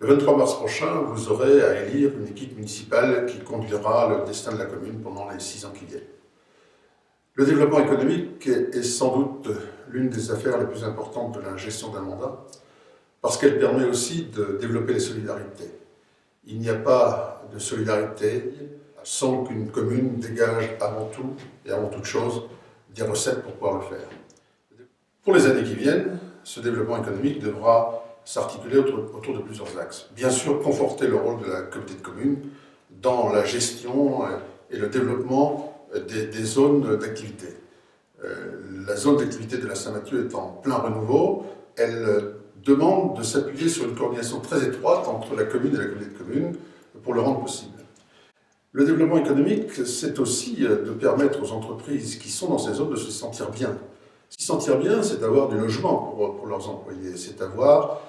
23 mars prochain, vous aurez à élire une équipe municipale qui conduira le destin de la commune pendant les 6 ans qui viennent. Le développement économique est sans doute l'une des affaires les plus importantes de la gestion d'un mandat, parce qu'elle permet aussi de développer les solidarités. Il n'y a pas de solidarité sans qu'une commune dégage avant tout et avant toute chose des recettes pour pouvoir le faire. Pour les années qui viennent, ce développement économique devra s'articuler autour de plusieurs axes. Bien sûr, conforter le rôle de la communauté de communes dans la gestion et le développement des zones d'activité. La zone d'activité de la Saint-Mathieu est en plein renouveau. Elle demande de s'appuyer sur une coordination très étroite entre la commune et la communauté de communes pour le rendre possible. Le développement économique, c'est aussi de permettre aux entreprises qui sont dans ces zones de se sentir bien. Se sentir bien, c'est d'avoir du logement pour leurs employés, c'est d'avoir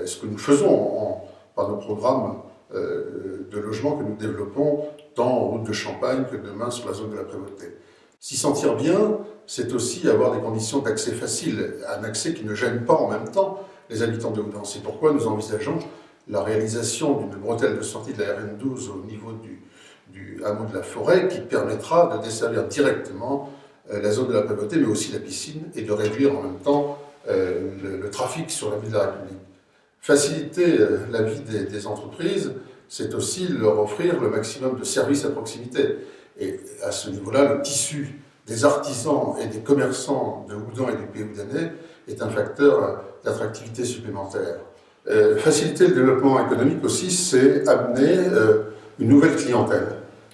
ce que nous faisons par nos programmes de logement que nous développons tant en route de Champagne que demain sur la zone de la Prévôté. S'y sentir bien, c'est aussi avoir des conditions d'accès faciles, un accès qui ne gêne pas en même temps les habitants de Houdan. C'est pourquoi nous envisageons la réalisation d'une bretelle de sortie de la RN12 au niveau du hameau de la Forêt qui permettra de desservir directement la zone de la Prévôté, mais aussi la piscine, et de réduire en même temps le trafic sur la ville de la République. Faciliter la vie des entreprises, c'est aussi leur offrir le maximum de services à proximité. Et à ce niveau-là, le tissu des artisans et des commerçants de Houdan et du pays houdanais est un facteur d'attractivité supplémentaire. Faciliter le développement économique aussi, c'est amener une nouvelle clientèle,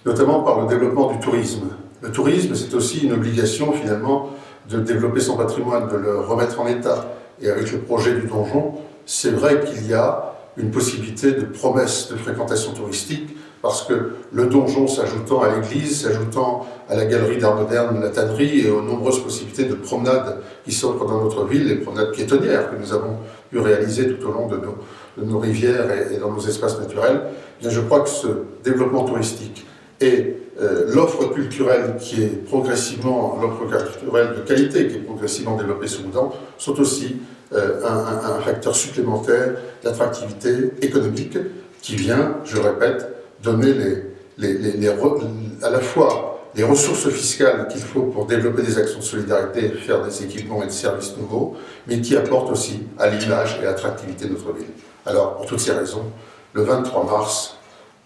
notamment par le développement du tourisme. Le tourisme, c'est aussi une obligation finalement de développer son patrimoine, de le remettre en état. Et avec le projet du donjon, c'est vrai qu'il y a une possibilité de promesse de fréquentation touristique, parce que le donjon s'ajoutant à l'église, s'ajoutant à la galerie d'art moderne, la tannerie et aux nombreuses possibilités de promenades qui s'offrent dans notre ville, les promenades piétonnières que nous avons pu réaliser tout au long de nos rivières et dans nos espaces naturels, bien je crois que ce développement touristique et l'offre culturelle qui est progressivement, l'offre culturelle de qualité qui est progressivement développée sur Houdan sont aussi un facteur supplémentaire d'attractivité économique qui vient, je le répète, donner à la fois les ressources fiscales qu'il faut pour développer des actions de solidarité, faire des équipements et des services nouveaux, mais qui apporte aussi à l'image et à l'attractivité de notre ville. Alors, pour toutes ces raisons, le 23 mars,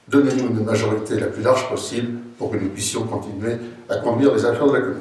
donnez-nous une majorité la plus large possible pour que nous puissions continuer à conduire les affaires de la commune.